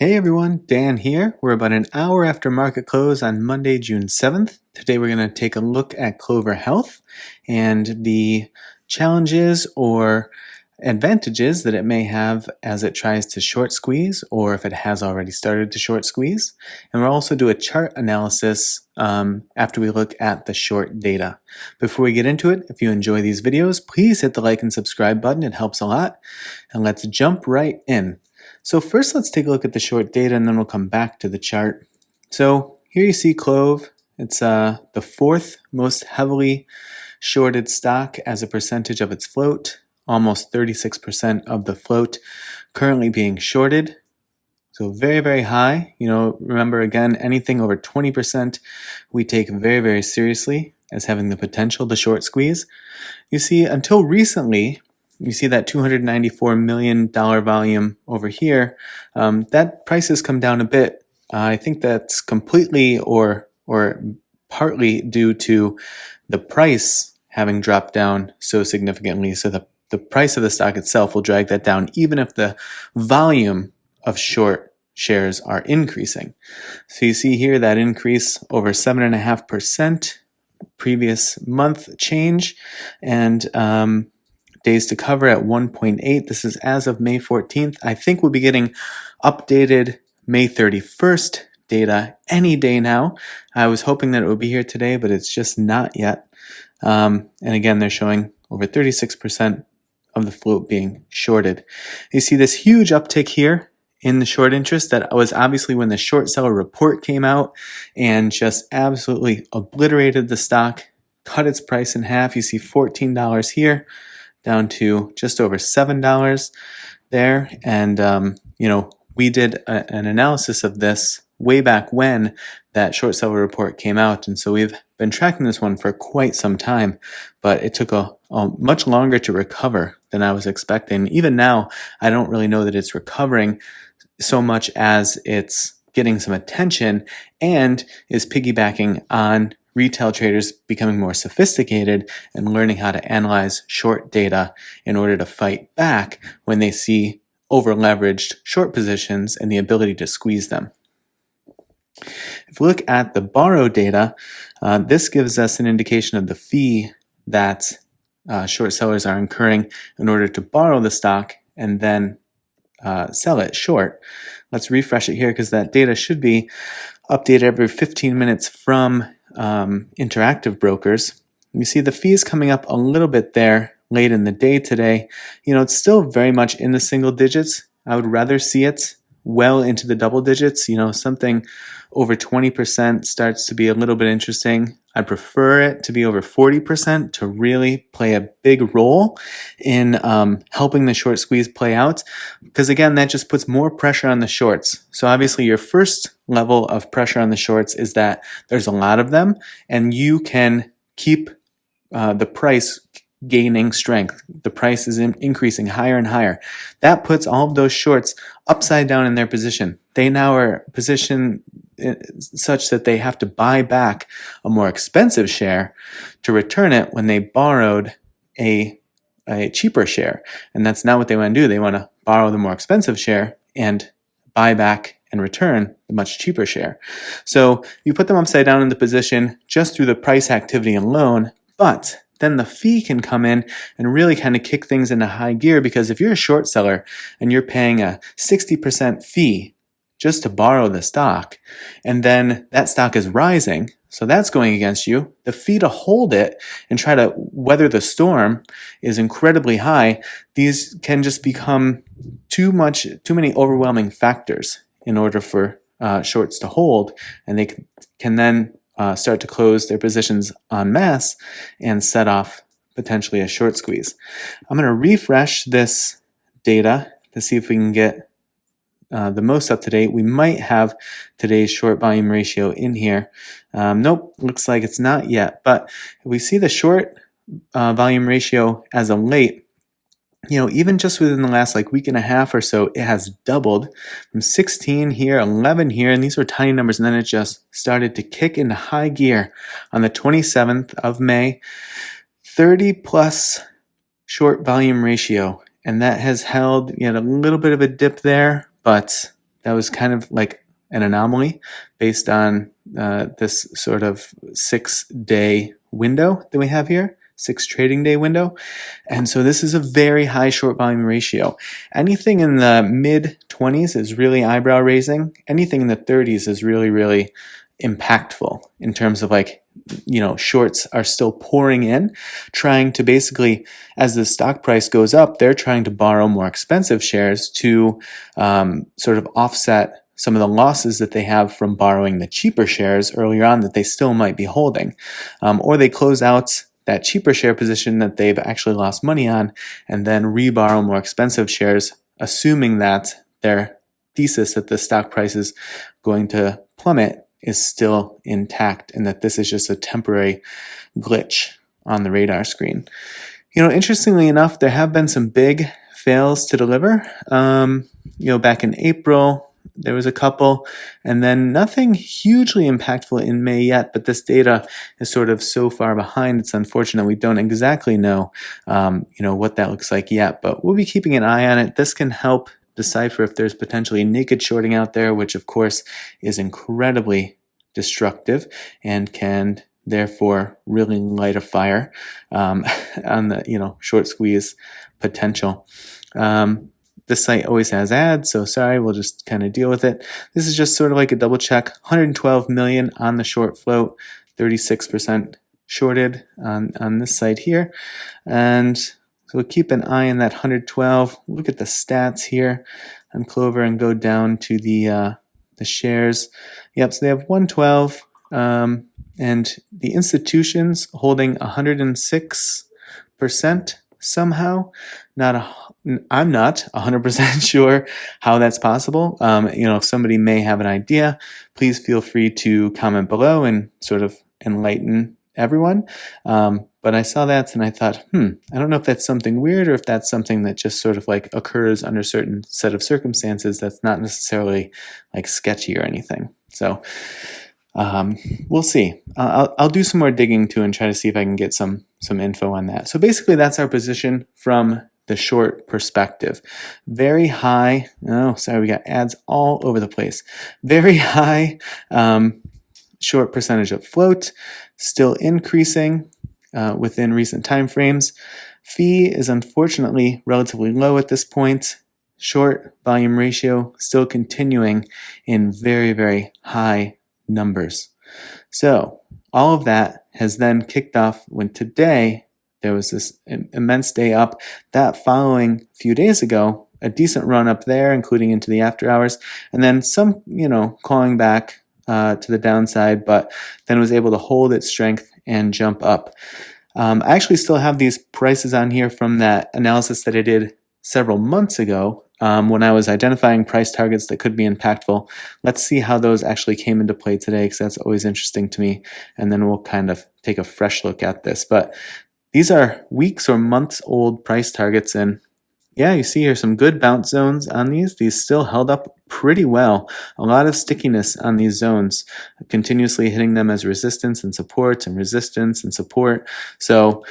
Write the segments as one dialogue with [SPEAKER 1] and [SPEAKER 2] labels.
[SPEAKER 1] Hey everyone, Dan here. We're about an hour after market close on Monday, June 7th. Today we're going to take a look at Clover Health and the challenges or advantages that it may have as it tries to short squeeze or if it has already started to short squeeze. And we'll also do a chart analysis after we look at the short data. Before we get into it, if you enjoy these videos, please hit the like and subscribe button. It helps a lot. And let's jump right in. So first let's take a look at the short data and then we'll come back to the chart. So here you see CLOV. It's the fourth most heavily shorted stock as a percentage of its float. Almost 36% of the float currently being shorted. So very, very high. Remember again, anything over 20% we take very, very seriously as having the potential to short squeeze. You see, until recently, you see that $294 million volume over here. That price has come down a bit. I think that's completely or partly due to the price having dropped down so significantly. So the price of the stock itself will drag that down, even if the volume of short shares are increasing. So you see here that increase over 7.5% previous month change, and days to cover at 1.8. This is as of May 14th. I think we'll be getting updated May 31st data any day now. I was hoping that it would be here today, but it's just not yet. And again, they're showing over 36% of the float being shorted. You see this huge uptick here in the short interest. That was obviously when the short seller report came out and just absolutely obliterated the stock, cut its price in half. You see $14 here, down to just over $7 there. And, we did an analysis of this way back when that short seller report came out. And so we've been tracking this one for quite some time, but it took a much longer to recover than I was expecting. Even now, I don't really know that it's recovering so much as it's getting some attention and is piggybacking on retail traders becoming more sophisticated and learning how to analyze short data in order to fight back when they see over-leveraged short positions and the ability to squeeze them. If we look at the borrow data, this gives us an indication of the fee that short sellers are incurring in order to borrow the stock and then sell it short. Let's refresh it here because that data should be updated every 15 minutes from interactive brokers. You see the fees coming up a little bit there late in the day today. It's still very much in the single digits. I would rather see it well into the double digits. Something over 20% starts to be a little bit interesting. I prefer it to be over 40% to really play a big role in helping the short squeeze play out, because again, that just puts more pressure on the shorts. So obviously your first level of pressure on the shorts is that there's a lot of them and you can keep the price gaining strength. The price is increasing higher and higher. That puts all of those shorts upside down in their position. They now are positioned such that they have to buy back a more expensive share to return it when they borrowed a cheaper share. And that's not what they want to do. They want to borrow the more expensive share and buy back and return the much cheaper share. So you put them upside down in the position just through the price activity alone, but then the fee can come in and really kind of kick things into high gear, because if you're a short seller and you're paying a 60% fee just to borrow the stock, and then that stock is rising, so that's going against you, the fee to hold it and try to weather the storm is incredibly high. These can just become too many overwhelming factors in order for shorts to hold, and they can then start to close their positions en masse and set off potentially a short squeeze. I'm going to refresh this data to see if we can get the most up to date. We might have today's short volume ratio in here. Nope, looks like it's not yet. But if we see the short volume ratio as of late, even just within the last week and a half or so, it has doubled from 16 here, 11 here, and these were tiny numbers, and then it just started to kick into high gear on the 27th of May. 30 plus short volume ratio, and that has held a little bit of a dip there, but that was kind of like an anomaly based on this sort of 6-day window that we have here, 6 trading day window. And so this is a very high short volume ratio. Anything in the mid 20s is really eyebrow raising. Anything in the 30s is really, really impactful in terms of like, shorts are still pouring in, trying to basically, as the stock price goes up, they're trying to borrow more expensive shares to sort of offset some of the losses that they have from borrowing the cheaper shares earlier on that they still might be holding. Or they close out that cheaper share position that they've actually lost money on and then reborrow more expensive shares, assuming that their thesis that the stock price is going to plummet is still intact and that this is just a temporary glitch on the radar screen. Interestingly enough, there have been some big fails to deliver. Back in April, there was a couple, and then nothing hugely impactful in May yet, but this data is sort of so far behind, it's unfortunate we don't exactly know, what that looks like yet, but we'll be keeping an eye on it. This can help decipher if there's potentially naked shorting out there, which of course is incredibly destructive and can therefore really light a fire on the short squeeze potential. This site always has ads, so sorry, we'll just kind of deal with it. This is just sort of like a double check. 112 million on the short float, 36% shorted on this site here. And so we'll keep an eye on that 112. Look at the stats here on Clover and go down to the shares. Yep, so they have 112, and the institutions holding 106% somehow. I'm not 100% sure how that's possible. If somebody may have an idea, please feel free to comment below and sort of enlighten everyone. But I saw that and I thought, I don't know if that's something weird or if that's something that just sort of like occurs under a certain set of circumstances that's not necessarily like sketchy or anything. So we'll see. I'll do some more digging too and try to see if I can get some info on that. So basically that's our position from the short perspective. Very high, we got ads all over the place. Very high short percentage of float, still increasing within recent time frames. Fee is unfortunately relatively low at this point. Short volume ratio still continuing in very, very high numbers. So all of that has then kicked off when today there was this immense day up. That following few days ago, a decent run up there, including into the after hours, and then some, clawing back to the downside, but then was able to hold its strength and jump up. I actually still have these prices on here from that analysis that I did several months ago when I was identifying price targets that could be impactful. Let's see how those actually came into play today, because that's always interesting to me, and then we'll kind of take a fresh look at this. But these are weeks or months old price targets, and yeah, you see here some good bounce zones on these. These still held up pretty well. A lot of stickiness on these zones, continuously hitting them as resistance and support and resistance and support. So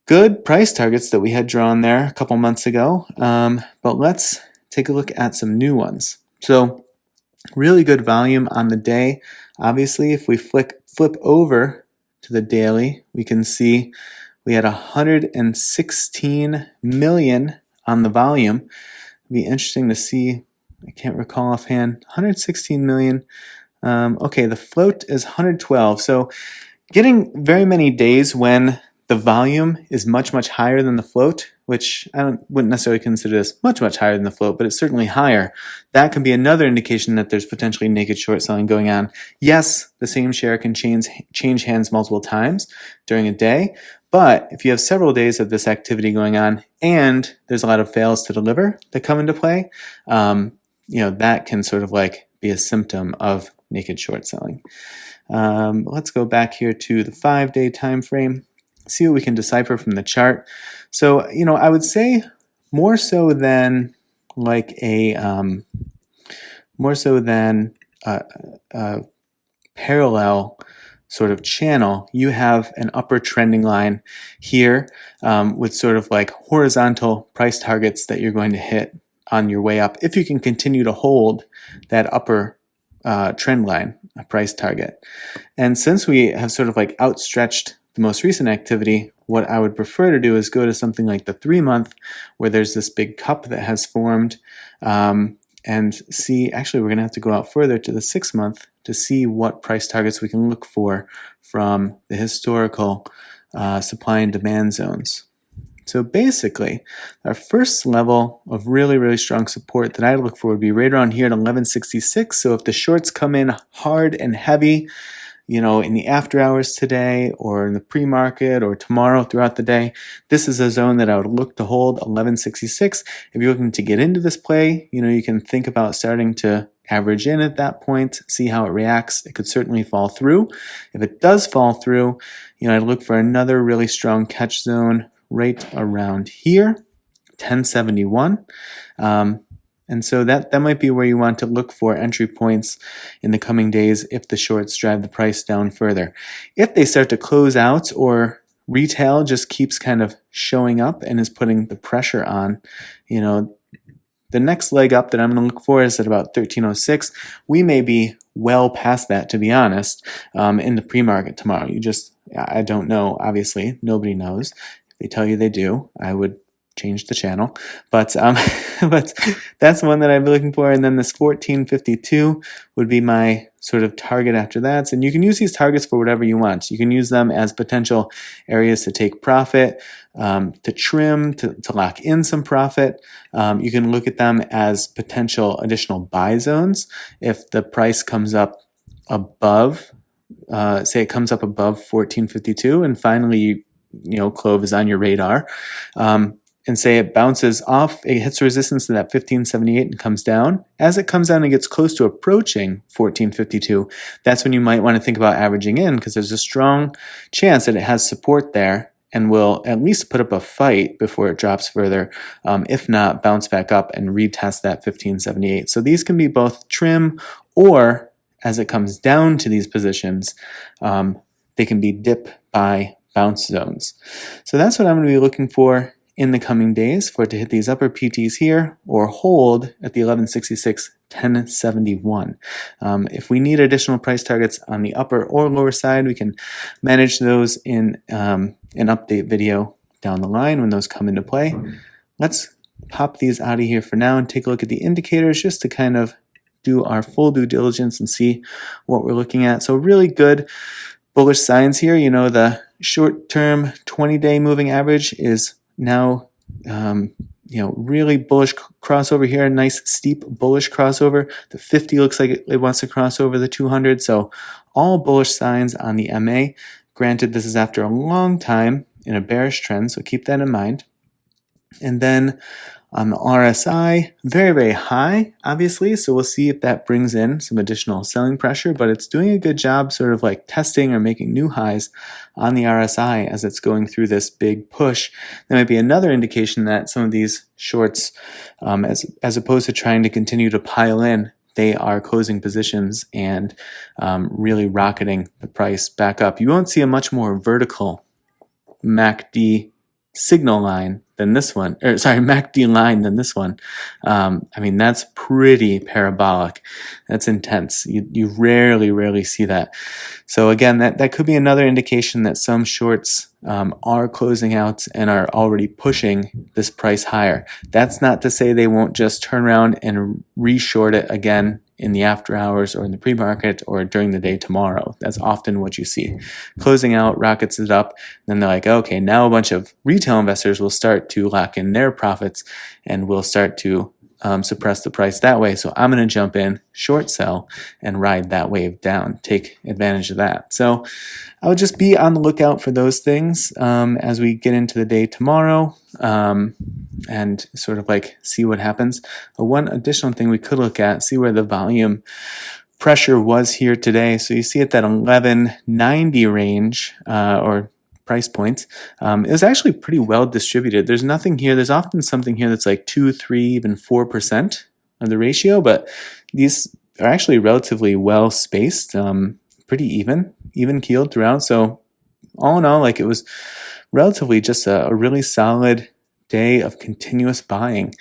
[SPEAKER 1] good price targets that we had drawn there a couple months ago. But let's take a look at some new ones. So really good volume on the day. Obviously, if we flip over to the daily, we can see we had 116 million on the volume. It'd be interesting to see. I can't recall offhand. 116 million. Okay, the float is 112. So getting very many days when the volume is much, much higher than the float, which I wouldn't necessarily consider this much, much higher than the float, but it's certainly higher. That can be another indication that there's potentially naked short selling going on. Yes, the same share can change hands multiple times during a day, but if you have several days of this activity going on and there's a lot of fails to deliver that come into play, that can sort of like be a symptom of naked short selling. Let's go back here to the 5-day time frame. See what we can decipher from the chart. So, I would say more so than a parallel sort of channel, you have an upper trending line here with sort of like horizontal price targets that you're going to hit on your way up if you can continue to hold that upper trend line, a price target. And since we have sort of like outstretched the most recent activity, what I would prefer to do is go to something like the 3-month, where there's this big cup that has formed, and see, actually we're going to have to go out further to the 6-month to see what price targets we can look for from the historical supply and demand zones. So basically, our first level of really, really strong support that I look for would be right around here at 1166. So if the shorts come in hard and heavy, in the after hours today or in the pre-market or tomorrow throughout the day, this is a zone that I would look to hold, 1166. If you're looking to get into this play, you can think about starting to average in at that point, see how it reacts. It could certainly fall through. If it does fall through, I'd look for another really strong catch zone right around here, 1071. And so that might be where you want to look for entry points in the coming days if the shorts drive the price down further. If they start to close out or retail just keeps kind of showing up and is putting the pressure on, the next leg up that I'm going to look for is at about 1306. We may be well past that, to be honest, in the pre-market tomorrow. I don't know, obviously. Nobody knows. If they tell you they do, I would change the channel, but but that's one that I'd be looking for. And then this 1452 would be my sort of target after that. And you can use these targets for whatever you want. You can use them as potential areas to take profit, to trim, to lock in some profit. You can look at them as potential additional buy zones if the price comes up above, say it comes up above 1452, and finally CLOV is on your radar. And say it bounces off, it hits resistance to that 1578 and comes down. As it comes down and gets close to approaching 1452, that's when you might want to think about averaging in, because there's a strong chance that it has support there and will at least put up a fight before it drops further, if not bounce back up and retest that 1578. So these can be both trim, or as it comes down to these positions, they can be dip by bounce zones. So that's what I'm going to be looking for in the coming days, for it to hit these upper PTs here or hold at the 1166, 1071. If we need additional price targets on the upper or lower side, we can manage those in an update video down the line when those come into play. Let's pop these out of here for now and take a look at the indicators just to kind of do our full due diligence and see what we're looking at. So really good bullish signs here. The short-term 20-day moving average is now, really bullish crossover here. Nice steep bullish crossover. The 50 looks like it wants to cross over the 200. So all bullish signs on the MA. Granted, this is after a long time in a bearish trend, so keep that in mind. And then on the RSI, very, very high, obviously, so we'll see if that brings in some additional selling pressure, but it's doing a good job sort of like testing or making new highs on the RSI as it's going through this big push. That might be another indication that some of these shorts, as opposed to trying to continue to pile in, they are closing positions and really rocketing the price back up. You won't see a much more vertical MACD signal line than this one, or sorry, MACD line than this one. That's pretty parabolic. That's intense. You rarely see that. So again, that could be another indication that some shorts are closing out and are already pushing this price higher. That's not to say they won't just turn around and re-short it again in the after hours or in the pre-market or during the day tomorrow. That's often what you see. Closing out, rockets it up, then they're like, okay, now a bunch of retail investors will start to lock in their profits and will start to suppress the price that way. So I'm going to jump in, short sell, and ride that wave down, take advantage of that. So I would just be on the lookout for those things as we get into the day tomorrow, and sort of like see what happens. One additional thing we could look at, see where the volume pressure was here today. So you see at that 1190 range, or price points, it was actually pretty well distributed. There's nothing here. There's often something here that's like 2, 3, even 4% of the ratio, but these are actually relatively well spaced, pretty even keeled throughout. So all in all, like, it was relatively just a really solid day of continuous buying.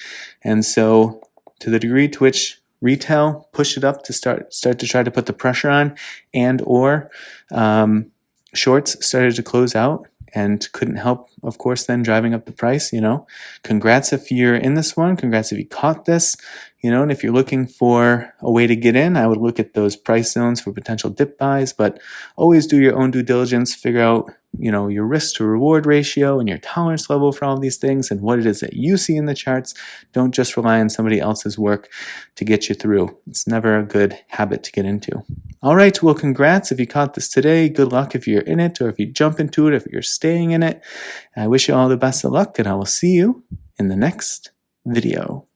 [SPEAKER 1] And so to the degree to which retail pushed it up to start to try to put the pressure on, and or shorts started to close out and couldn't help, of course, then driving up the price. Congrats if you're in this one. Congrats if you caught this. And if you're looking for a way to get in, I would look at those price zones for potential dip buys, but always do your own due diligence. Figure out your risk to reward ratio and your tolerance level for all these things and what it is that you see in the charts. Don't just rely on somebody else's work to get you through. It's never a good habit to get into. All right, well, congrats if you caught this today. Good luck if you're in it, or if you jump into it, if you're staying in it. I wish you all the best of luck, and I will see you in the next video.